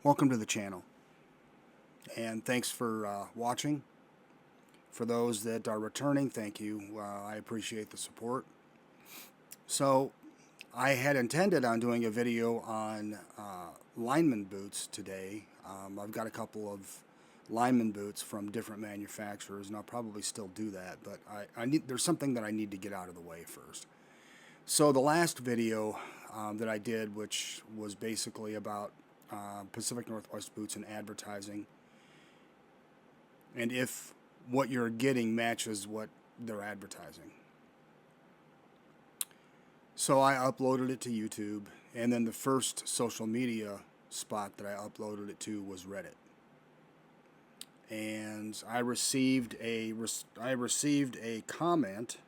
Welcome to the channel, and thanks for watching. For those that are returning, thank you. I appreciate the support. So, I had intended on doing a video on lineman boots today. I've got a couple of lineman boots from different manufacturers, and I'll probably still do that, but there's something that I need to get out of the way first. So the last video that I did, which was basically about Pacific Northwest boots and advertising, and if what you're getting matches what they're advertising. So I uploaded it to YouTube, and then the first social media spot that I uploaded it to was Reddit. And I received a comment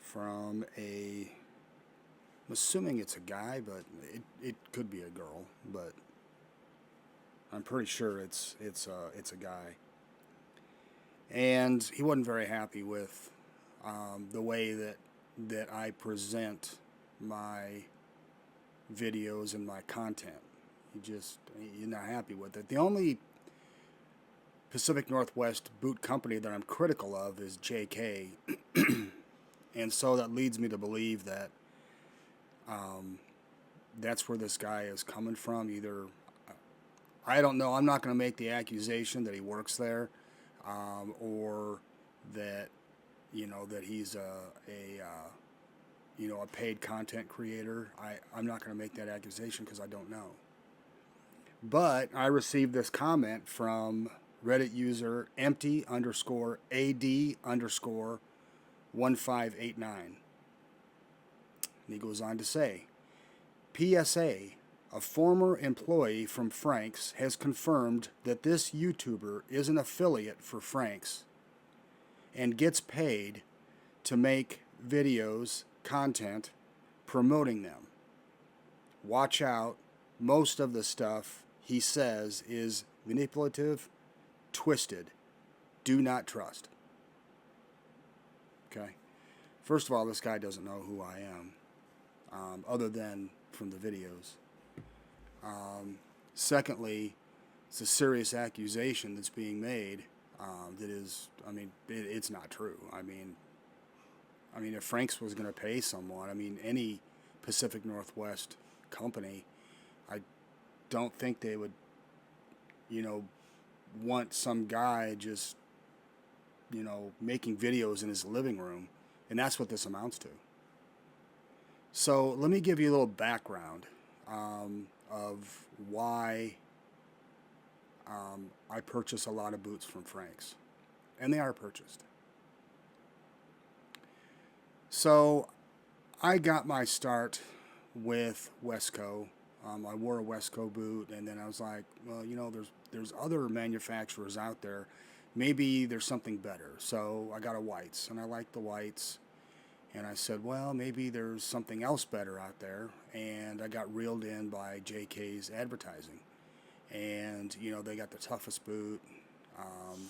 from I'm assuming it's a guy, but it could be a girl, but I'm pretty sure it's a guy. And he wasn't very happy with the way that I present my videos and my content. He's not happy with it. The only Pacific Northwest boot company that I'm critical of is JK, and so that leads me to believe that that's where this guy is coming from. Either, I don't know, I'm not going to make the accusation that he works there, or that, that he's a paid content creator. I'm not going to make that accusation because I don't know. But I received this comment from Reddit user empty_AD_1589. And he goes on to say, PSA, a former employee from Frank's has confirmed that this YouTuber is an affiliate for Frank's and gets paid to make videos, content, promoting them. Watch out, most of the stuff he says is manipulative, twisted. Do not trust. Okay? First of all, this guy doesn't know who I am, other than from the videos. Secondly, it's a serious accusation that's being made that is, it's not true. I mean, if Frank's was going to pay someone, any Pacific Northwest company, I don't think they would, want some guy just, making videos in his living room. And that's what this amounts to. So let me give you a little background of why I purchase a lot of boots from Frank's. And they are purchased. So I got my start with Wesco. I wore a Wesco boot, and then I was like, well, there's other manufacturers out there. Maybe there's something better. So I got a Whites, and I liked the Whites. And I said, well, maybe there's something else better out there. And I got reeled in by JK's advertising. And, they got the toughest boot.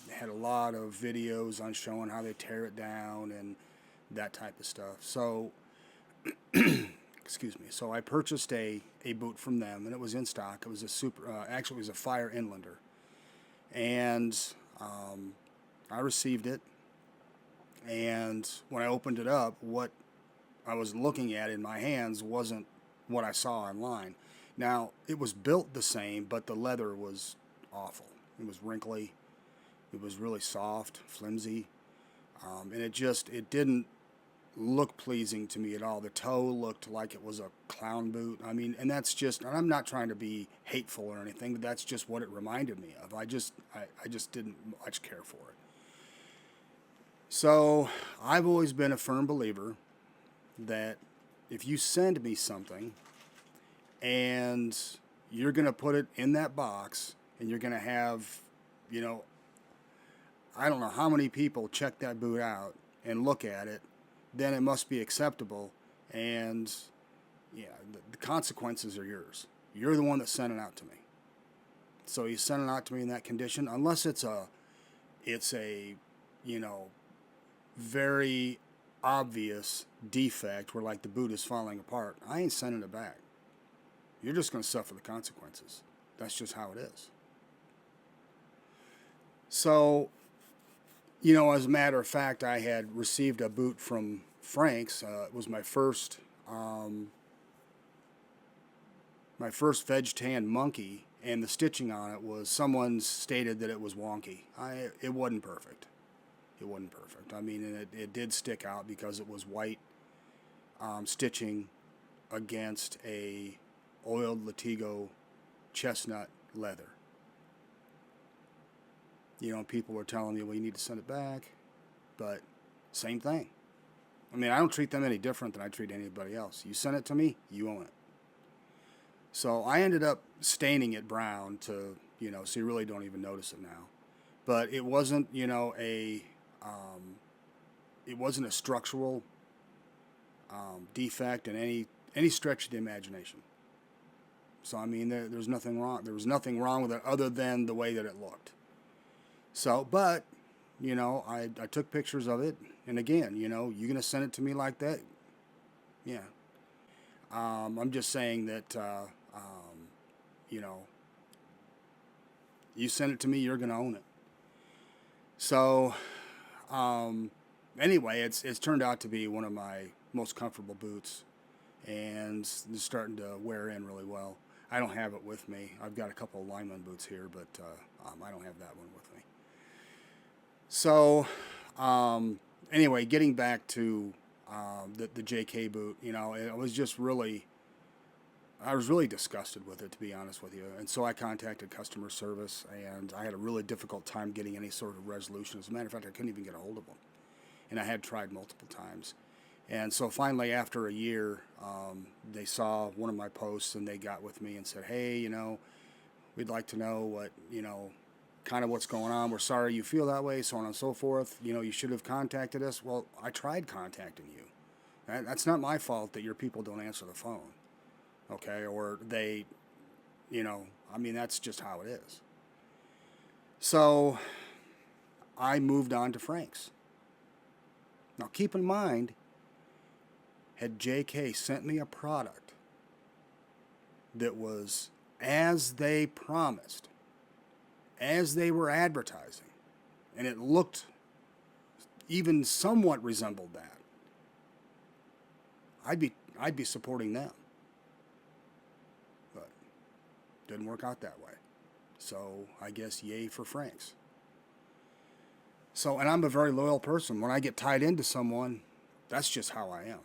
They had a lot of videos on showing how they tear it down and that type of stuff. So, excuse me. So I purchased a boot from them, and it was in stock. It was actually it was a Fire Inlander. And I received it. And when I opened it up, what I was looking at in my hands wasn't what I saw online. Now, it was built the same, but the leather was awful. It was wrinkly. It was really soft, flimsy. And it didn't look pleasing to me at all. The toe looked like it was a clown boot. And that's just, and I'm not trying to be hateful or anything, but that's just what it reminded me of. I just didn't much care for it. So I've always been a firm believer that if you send me something and you're going to put it in that box and you're going to have, I don't know how many people check that boot out and look at it, then it must be acceptable. And yeah, the consequences are yours. You're the one that sent it out to me. So you sent it out to me in that condition, unless it's a very obvious defect where like the boot is falling apart. I ain't sending it back. You're just going to suffer the consequences. That's just how it is. So, as a matter of fact, I had received a boot from Frank's. It was my first veg tan monkey, and the stitching on it was, someone stated that it was wonky. It wasn't perfect. It wasn't perfect. I mean, and it did stick out because it was white stitching against a oiled Latigo chestnut leather. People were telling me, well, you need to send it back, but same thing. I mean, I don't treat them any different than I treat anybody else. You send it to me, you own it. So I ended up staining it brown so you really don't even notice it now. But it wasn't, it wasn't a structural defect in any stretch of the imagination. So I mean, there's nothing wrong. There was nothing wrong with it other than the way that it looked. So, but I took pictures of it, and again, you're gonna send it to me like that? Yeah. I'm just saying that you send it to me, you're gonna own it. So, anyway, it's turned out to be one of my most comfortable boots, and it's starting to wear in really well. I don't have it with me. I've got a couple of lineman boots here, but I don't have that one with me. So, anyway, getting back to the JK boot, I was really disgusted with it, to be honest with you. And so I contacted customer service, and I had a really difficult time getting any sort of resolution. As a matter of fact, I couldn't even get a hold of them. And I had tried multiple times. And so finally, after a year, they saw one of my posts, and they got with me and said, hey, we'd like to know what, kind of what's going on. We're sorry you feel that way, so on and so forth. You should have contacted us. Well, I tried contacting you. That's not my fault that your people don't answer the phone. Okay, or they, I mean, that's just how it is. So I moved on to Frank's. Now keep in mind, had JK sent me a product that was as they promised, as they were advertising, and it looked even somewhat resembled that, I'd be supporting them. But didn't work out that way. So I guess yay for Frank's. So, and I'm a very loyal person. When I get tied into someone, that's just how I am.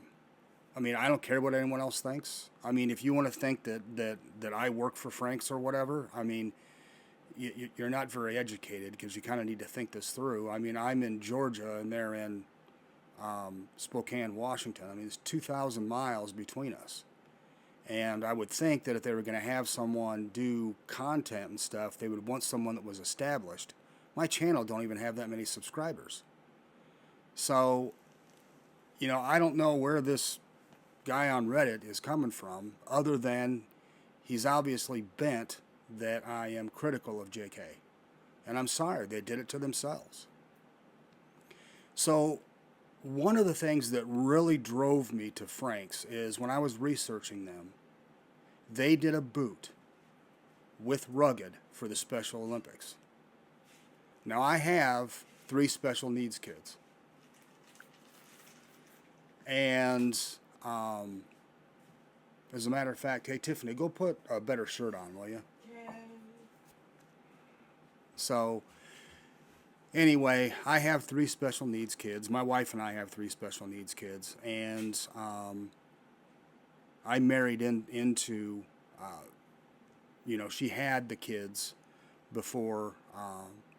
I mean, I don't care what anyone else thinks. I mean, if you want to think that I work for Frank's or whatever, I mean, you're not very educated, because you kind of need to think this through. I mean, I'm in Georgia, and they're in Spokane, Washington. I mean, it's 2,000 miles between us. And I would think that if they were going to have someone do content and stuff, they would want someone that was established. My channel don't even have that many subscribers. So, I don't know where this guy on Reddit is coming from, other than he's obviously bent that I am critical of JK. And I'm sorry, they did it to themselves. So one of the things that really drove me to Frank's is when I was researching them, they did a boot with Rugged for the Special Olympics. Now I have 3 special needs kids. And as a matter of fact, hey Tiffany, go put a better shirt on, will you? So anyway, I have 3 special needs kids. My wife and I have 3 special needs kids, and I married into, she had the kids before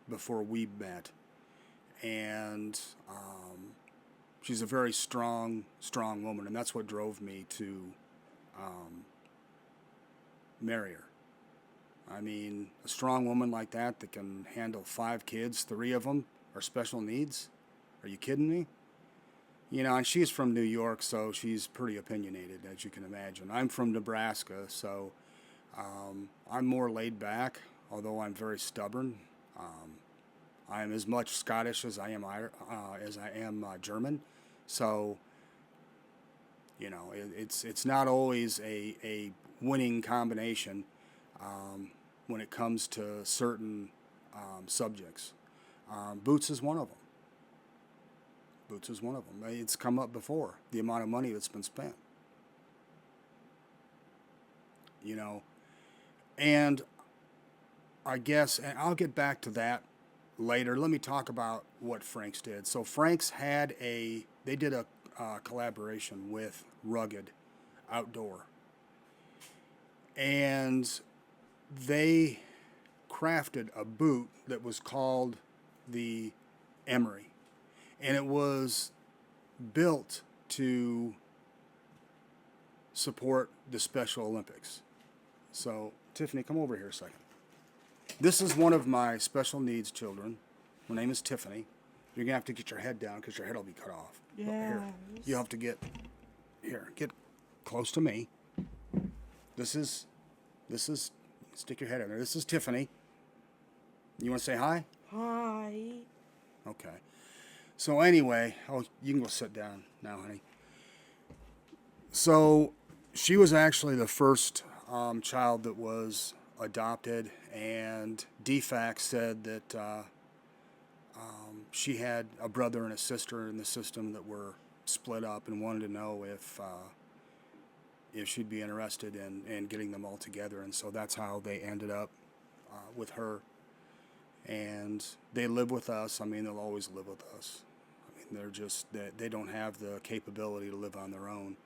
we met, and she's a very strong woman, and that's what drove me to marry her. I mean, a strong woman like that can handle 5 kids, 3 of them are special needs. Are you kidding me? And she's from New York, so she's pretty opinionated, as you can imagine. I'm from Nebraska, so I'm more laid back, although I'm very stubborn. I am as much Scottish as I am German. So You know, it's not always a winning combination when it comes to certain subjects. Boots is one of them. Boots is one of them. It's come up before, the amount of money that's been spent. You know, and I guess, and I'll get back to that later. Let me talk about what Frank's did. So Frank's they did a collaboration with Rugged Outdoor, and they crafted a boot that was called the Emery, and it was built to support the Special Olympics. So Tiffany, come over here a second. This is one of my special needs children. Her name is Tiffany. You're gonna have to get your head down because your head will be cut off. Yes. Here, you have to get close to me. This is stick your head in there. This is Tiffany. You want to say hi? Hi. Okay. So anyway, you can go sit down now, honey. So she was actually the first child that was adopted, and DFAC said that she had a brother and a sister in the system that were split up, and wanted to know if she'd be interested in getting them all together, and so that's how they ended up with her. And they live with us. I mean, they'll always live with us. I mean, they're just they don't have the capability to live on their own.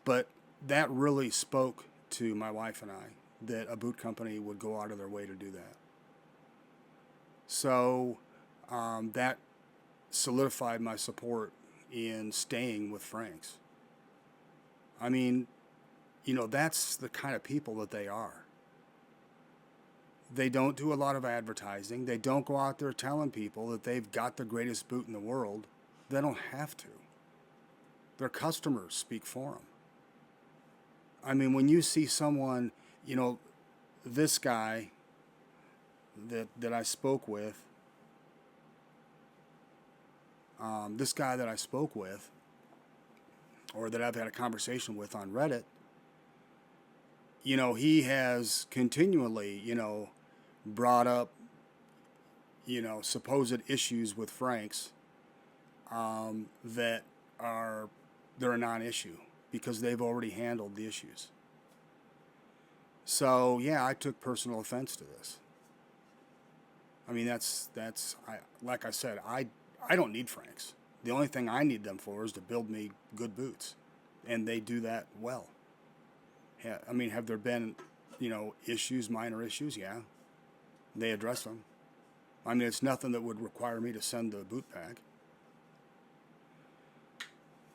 But that really spoke to my wife and I, that a boot company would go out of their way to do that. So that solidified my support in staying with Frank's. I mean, you know, that's the kind of people that they are. They don't do a lot of advertising. They don't go out there telling people that they've got the greatest boot in the world. They don't have to. Their customers speak for them. I mean, when you see someone, you know, this guy that I spoke with, or that I've had a conversation with on Reddit, you know, he has continually, you know, brought up, you know, supposed issues with Frank's that they're a non-issue because they've already handled the issues. So yeah, I took personal offense to this. I mean, like I said, I don't need Frank's. The only thing I need them for is to build me good boots, and they do that well. Yeah, I mean, have there been, you know, issues, minor issues? Yeah, they address them. I mean, it's nothing that would require me to send the boot back.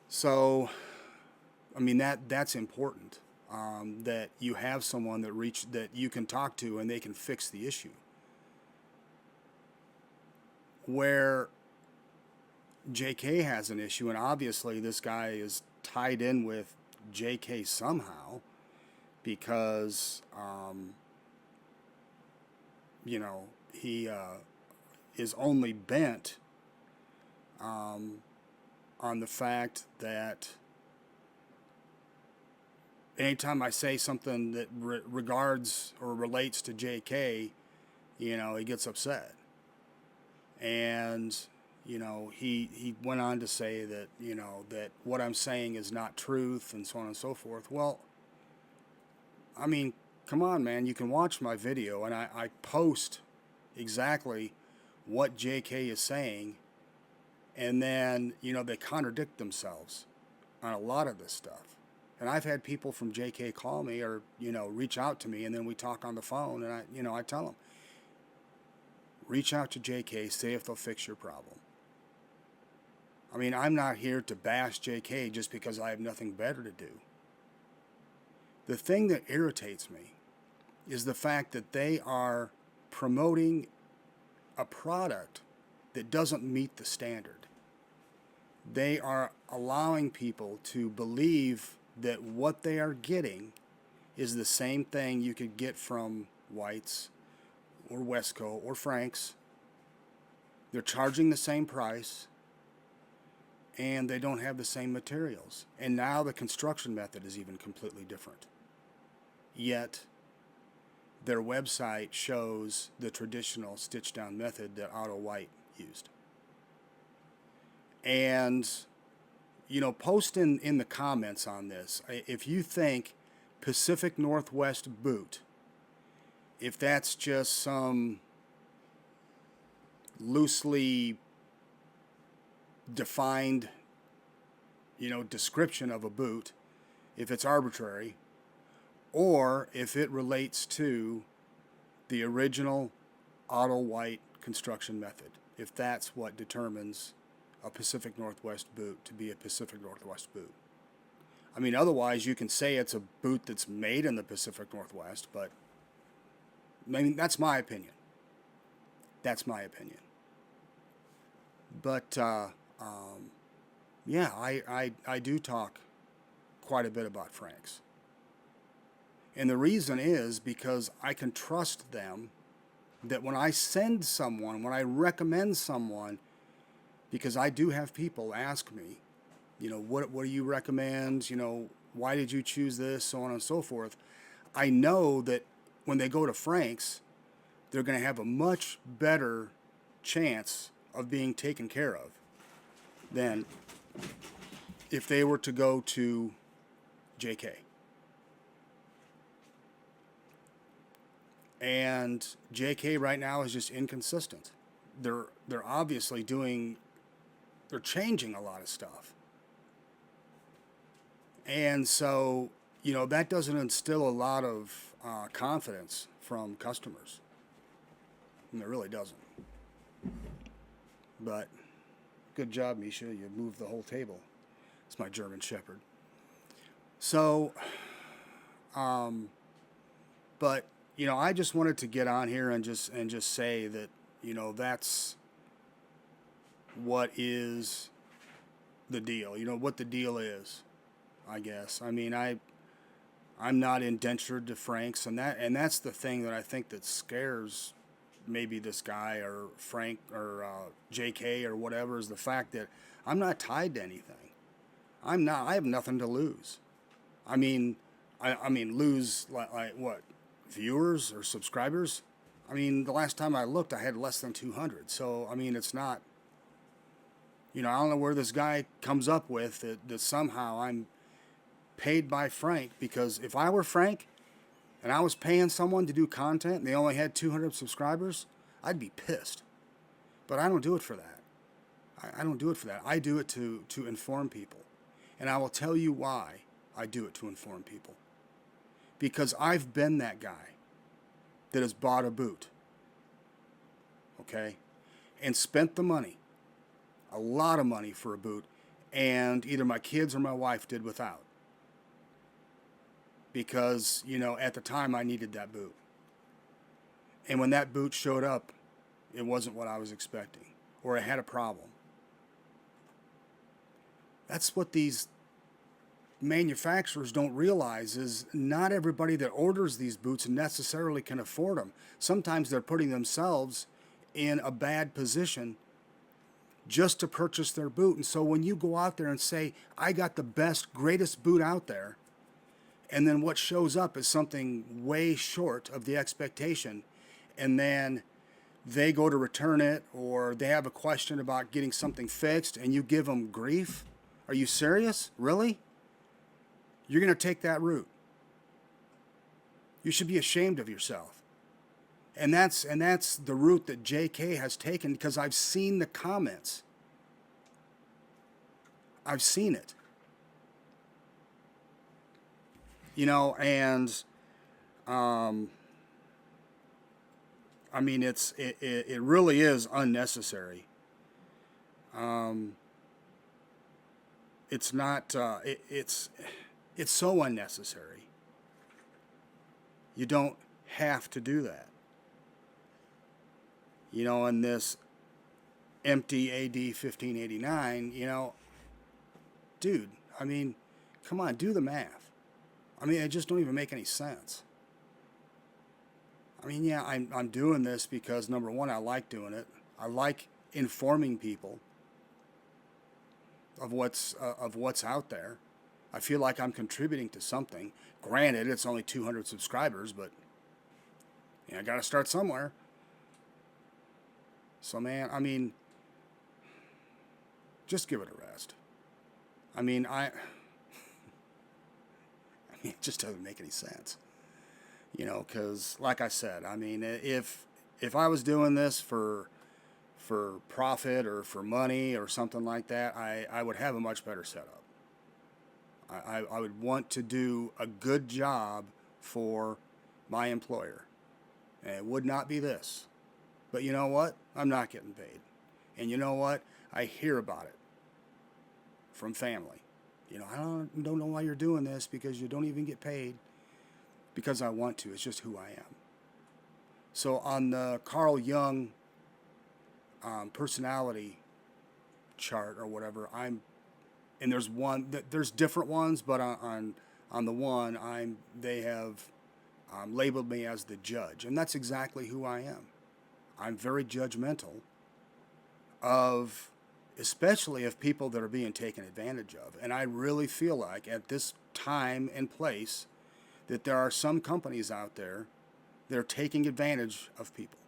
So, I mean, that's important, that you have someone that you can talk to and they can fix the issue. Where JK has an issue, and obviously this guy is tied in with JK somehow, because you know, he is only bent on the fact that anytime I say something that regards or relates to JK, you know, he gets upset. And, you know, he went on to say that, you know, that what I'm saying is not truth and so on and so forth. Well, I mean, come on, man. You can watch my video, and I post exactly what JK is saying, and then, you know, they contradict themselves on a lot of this stuff. And I've had people from JK call me or, you know, reach out to me, and then we talk on the phone, and I tell them, reach out to JK, see if they'll fix your problem. I mean, I'm not here to bash JK just because I have nothing better to do. The thing that irritates me is the fact that they are promoting a product that doesn't meet the standard. They are allowing people to believe that what they are getting is the same thing you could get from White's or Westco or Frank's. They're charging the same price, and they don't have the same materials. And now the construction method is even completely different. Yet their website shows the traditional stitch down method that Auto White used. And, you know, post in the comments on this if you think Pacific Northwest boot, if that's just some loosely defined, you know, description of a boot, if it's arbitrary, or if it relates to the original Auto White construction method, if that's what determines a Pacific Northwest boot to be a Pacific Northwest boot. I mean, otherwise you can say it's a boot that's made in the Pacific Northwest, but I mean, that's my opinion. That's my opinion. But yeah, I do talk quite a bit about Franks. And the reason is because I can trust them that when I send someone, when I recommend someone, because I do have people ask me, you know, what do you recommend? You know, why did you choose this? So on and so forth. I know that when they go to Franks, they're going to have a much better chance of being taken care of than if they were to go to JK. And JK right now is just inconsistent. They're obviously they're changing a lot of stuff. And so, you know, that doesn't instill a lot of confidence from customers. And it really doesn't. But good job, Misha. You moved the whole table. It's my German Shepherd. So, but, you know, I just wanted to get on here and just say that, you know, that's what is the deal. You know, what the deal is, I guess. I mean, I'm not indentured to Franks, and that's the thing that I think that scares maybe this guy or Frank or JK or whatever, is the fact that I'm not tied to anything. I have nothing to lose. I mean lose like what? Viewers or subscribers? I mean, the last time I looked, I had less than 200. So, I mean, it's not, you know, I don't know where this guy comes up with that somehow I'm paid by Frank, because if I were Frank and I was paying someone to do content and they only had 200 subscribers, I'd be pissed. But I don't do it for that. I don't do it for that. I do it to inform people. And I will tell you why I do it to inform people. Because I've been that guy that has bought a boot, okay, and spent the money, a lot of money for a boot, and either my kids or my wife did without. Because, you know, at the time I needed that boot. And when that boot showed up, it wasn't what I was expecting, or it had a problem. That's what these manufacturers don't realize, is not everybody that orders these boots necessarily can afford them. Sometimes they're putting themselves in a bad position just to purchase their boot. And so when you go out there and say, I got the best, greatest boot out there, and then what shows up is something way short of the expectation, and then they go to return it, or they have a question about getting something fixed, and you give them grief. Are you serious? Really? You're going to take that route. You should be ashamed of yourself. And that's the route that JK has taken, because I've seen the comments. I've seen it. You know, and I mean, it really is unnecessary. It's not. It's so unnecessary. You don't have to do that. You know, in this empty AD 1589, you know, dude, I mean, come on, do the math. I mean, it just don't even make any sense. I mean, yeah, I'm doing this because, number one, I like doing it. I like informing people. of what's out there. I feel like I'm contributing to something. Granted, it's only 200 subscribers, but I got to start somewhere. So, man, I mean, just give it a rest. I mean, it just doesn't make any sense, because like I said, I mean, if I was doing this for profit or for money or something like that, I would have a much better setup. I would want to do a good job for my employer, and it would not be this. But you know what? I'm not getting paid. And you know what? I hear about it from family. I don't know why you're doing this, because you don't even get paid. Because I want to. It's just who I am. So on the Carl Jung personality chart or whatever, and there's different ones, but on the one, they have labeled me as the judge, and that's exactly who I am. I'm very judgmental especially of people that are being taken advantage of. And I really feel like at this time and place that there are some companies out there that are taking advantage of people.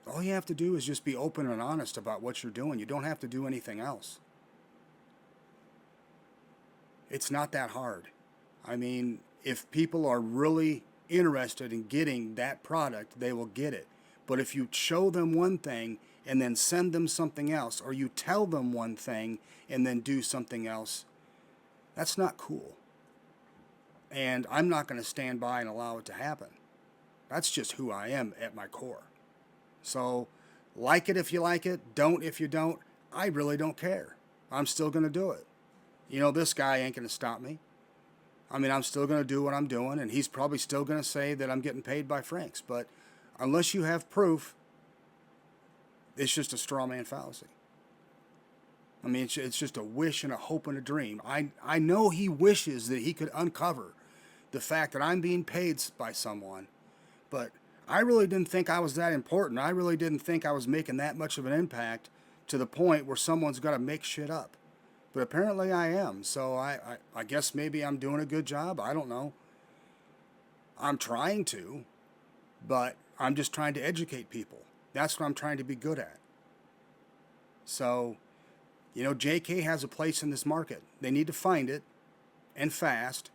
All you have to do is just be open and honest about what you're doing. You don't have to do anything else. It's not that hard. I mean, if people are really interested in getting that product, they will get it. But if you show them one thing and then send them something else, or you tell them one thing and then do something else, that's not cool. And I'm not going to stand by and allow it to happen. That's just who I am at my core. So, like it if you like it, don't if you don't. I really don't care. I'm still going to do it. This guy ain't going to stop me. I mean, I'm still going to do what I'm doing, and he's probably still going to say that I'm getting paid by Franks. But unless you have proof, it's just a straw man fallacy. I mean, it's just a wish and a hope and a dream. I know he wishes that he could uncover the fact that I'm being paid by someone, but I really didn't think I was that important. I really didn't think I was making that much of an impact to the point where someone's got to make shit up. But apparently I am, so I guess maybe I'm doing a good job. I don't know. I'm trying to, but I'm just trying to educate people. That's what I'm trying to be good at. So, JK has a place in this market. They need to find it, and fast,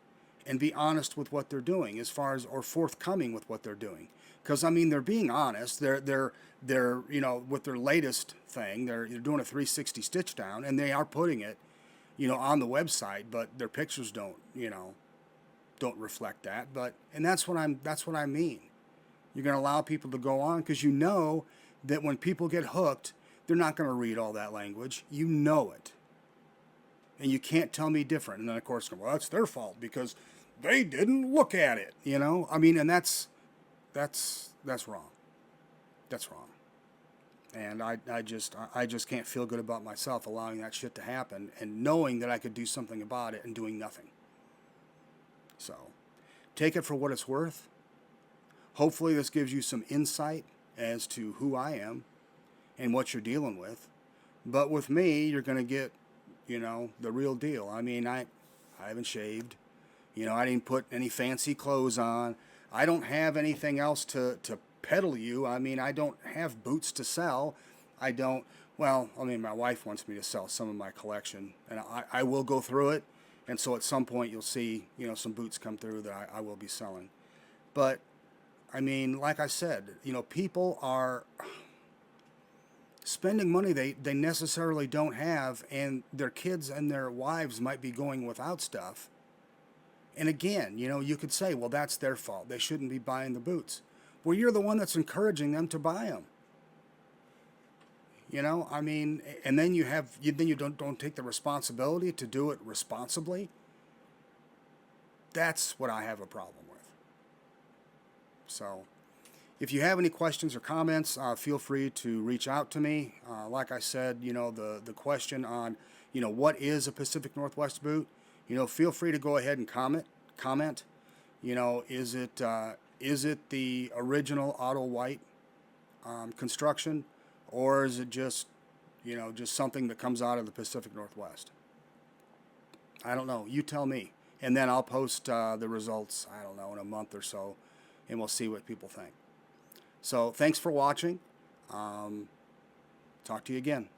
and be honest with what they're doing or forthcoming with what they're doing. Because, I mean, they're being honest. They're with their latest thing, they're doing a 360 stitch down, and they are putting it, on the website, but their pictures don't reflect that. And that's what I mean. You're going to allow people to go on because you know that when people get hooked, they're not going to read all that language. You know it. And you can't tell me different. And then, of course, well, that's their fault because they didn't look at it, I mean, and that's wrong. That's wrong. And I just can't feel good about myself allowing that shit to happen and knowing that I could do something about it and doing nothing. So, take it for what it's worth. Hopefully this gives you some insight as to who I am and what you're dealing with. But with me, you're going to get, the real deal. I mean, I haven't shaved. I didn't put any fancy clothes on. I don't have anything else to peddle you. I mean, I don't have boots to sell. My wife wants me to sell some of my collection, and I will go through it. And so at some point you'll see, some boots come through that I will be selling. But I mean, like I said, people are spending money they necessarily don't have, and their kids and their wives might be going without stuff. And again, you could say, well, that's their fault. They shouldn't be buying the boots. Well, you're the one that's encouraging them to buy them. I mean, and then you don't take the responsibility to do it responsibly. That's what I have a problem with. So, if you have any questions or comments, feel free to reach out to me. Like I said, the question on, what is a Pacific Northwest boot? Feel free to go ahead and comment. Is it the original auto white construction, or is it just, You know, just something that comes out of the Pacific Northwest. I don't know. You tell me. And then I'll post the results, I don't know, in a month or so, and we'll see what people think. So thanks for watching. Talk to you again.